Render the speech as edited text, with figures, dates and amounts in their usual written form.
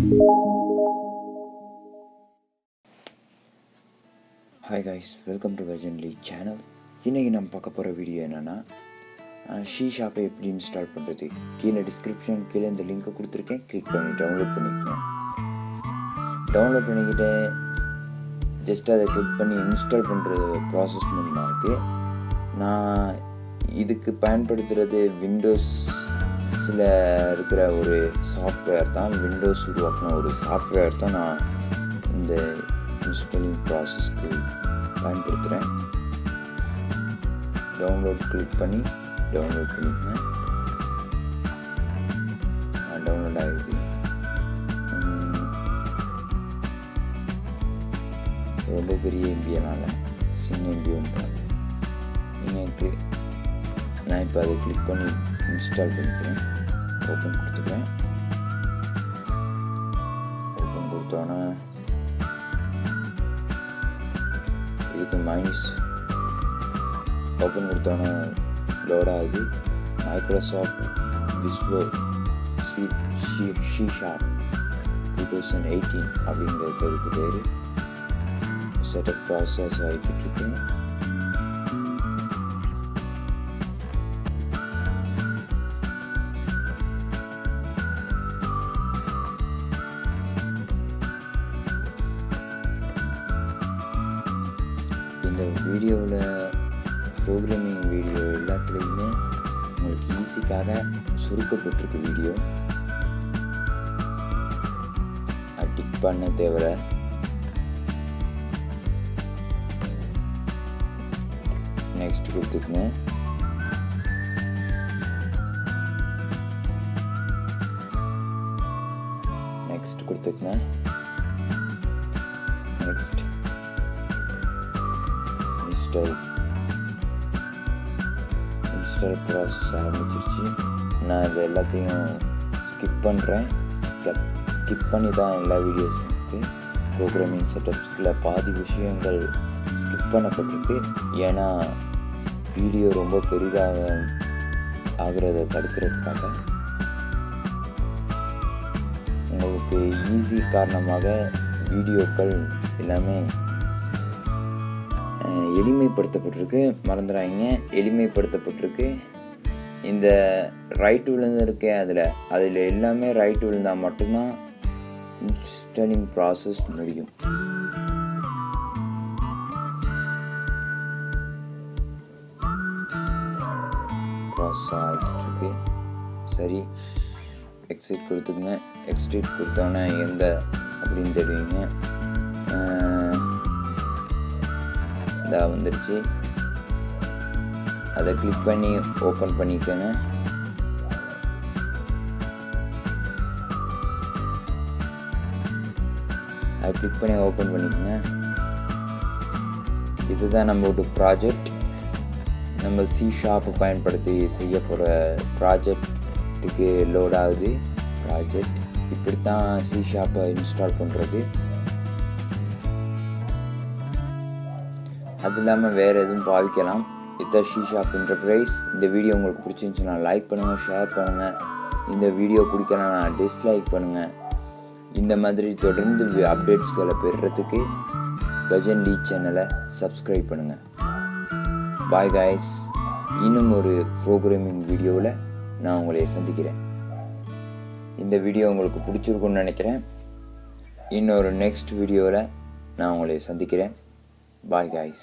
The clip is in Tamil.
Hi guys, welcome to Gajen channel. இன்னைக்கு நம்ம பார்க்க போகிற வீடியோ என்னென்னா ஷீ ஷாப்பை எப்படி இன்ஸ்டால் பண்ணுறது. கீழே டிஸ்கிரிப்ஷன் கீழே இந்த லிங்க்கை கொடுத்துருக்கேன், கிளிக் பண்ணி டவுன்லோட் பண்ணிக்கோங்க. டவுன்லோட் பண்ணிக்கிட்டு ஜஸ்ட் அதை கிளிக் பண்ணி இன்ஸ்டால் பண்ணுற ப்ராசஸ் மூலமாக இருக்குது. நான் இதுக்கு பயன்படுத்துகிறது விண்டோஸில் இருக்கிற ஒரு சாஃப்ட்வேர் தான், விண்டோஸ் உருவாக்கின ஒரு சாஃப்ட்வேர் தான் நான் இந்த இன்ஸ்டாலிங் ப்ராசஸ்க்கு பயன்படுத்துகிறேன். டவுன்லோட் கிளிக் பண்ணி டவுன்லோட் பண்ணிக்கேன். டவுன்லோட் ஆகிடுது. ரொம்ப பெரிய எம்பியனால சின்ன எம்பி வந்துட்டாங்க. நீங்கள் நான் இப்போ அதை கிளிக் பண்ணி இன்ஸ்டால் பண்ணிக்கிறேன். ஓப்பன் கொடுத்துக்கிறேன். ஓப்பன் கொடுத்தோன்னே இதுக்கு மைனஸ் ஓப்பன் கொடுத்தோன்னே லோட் ஆகுது. மைக்ரோசாஃப்ட் விஸ்வல் ஷீ ஷாப் 2018 அப்படிங்கிறதுக்கு பேர். செட்டப் ப்ராசஸ் ஆகிக்கிட்டு இருக்கு. இந்த வீடியோவில் ப்ரோக்ராமிங் வீடியோ எல்லாத்துலேயுமே உங்களுக்கு ஈஸிக்காக சுருக்கப்பட்டிருக்கு வீடியோ. டிக் பண்ண தேவை. நெக்ஸ்ட் கொடுத்துக்குங்க. நெக்ஸ்ட் கொடுத்துக்குங்க. நெக்ஸ்ட் இன்ஸ்டால் ப்ராசஸ் ஆரம்பிச்சிருச்சு. நான் இது எல்லாத்தையும் ஸ்கிப் பண்ணுறேன். ஸ்கிப் பண்ணி தான் எல்லா வீடியோஸும் இருக்குது. ப்ரோக்ராமிங் செட்டப்ஸ்கில் பாதி விஷயங்கள் ஸ்கிப் பண்ணப்பட்டிருக்கு. ஏன்னா வீடியோ ரொம்ப பெரிதாக ஆகிறத தடுக்கிறதுக்காக. உங்களுக்கு ஈஸி காரணமாக வீடியோக்கள் எல்லாமே எளிமைப்படுத்தப்பட்டிருக்கு. மறந்துடாதீங்க, எளிமைப்படுத்தப்பட்டிருக்கு. இந்த ரைட் விழுந்து இருக்கேன், அதில் எல்லாமே ரைட் விழுந்தால் மட்டும்தான் இன்ஸ்டாலிங் ப்ராசஸ் முடியும். ப்ராசஸ் ஆகிட்டு இருக்கு. சரி, எக்ஸிட் கொடுத்துக்குங்க. எக்ஸிட் கொடுத்தோன்னே எந்த அப்படின்னு தெரியுங்க. இதாக வந்துடுச்சு. அதை கிளிக் பண்ணி ஓப்பன் பண்ணிக்கோங்க. அதை கிளிக் பண்ணி ஓப்பன் பண்ணிக்கோங்க. இதுதான் நம்மளோட ப்ராஜெக்ட். நம்ம சி ஷாப்பை பயன்படுத்தி செய்ய போகிற ப்ராஜெக்டுக்கு லோட் ஆகுது. ப்ராஜெக்ட் இப்படி தான் சி ஷாப்பை இன்ஸ்டால் பண்ணுறது. அது இல்லாமல் வேறு எதுவும் பாவிக்கலாம். இதுதான் ஷீ ஷாப் என்டர்பிரைஸ். இந்த வீடியோ உங்களுக்கு பிடிச்சிருந்துச்சுன்னா லைக் பண்ணுங்கள், ஷேர் பண்ணுங்கள். இந்த வீடியோ பிடிக்கலன்னா டிஸ்லைக் பண்ணுங்கள். இந்த மாதிரி தொடர்ந்து அப்டேட்ஸ்களை பெறுறதுக்கு கஜன் சேனலை சப்ஸ்கிரைப் பண்ணுங்கள். Bye guys. இன்னும் ஒரு ப்ரோக்ராமிங் வீடியோவில் நான் உங்களை சந்திக்கிறேன். இந்த வீடியோ உங்களுக்கு பிடிச்சிருக்குன்னு நினைக்கிறேன். இன்னொரு நெக்ஸ்ட் வீடியோவில் நான் உங்களை சந்திக்கிறேன். Bye guys.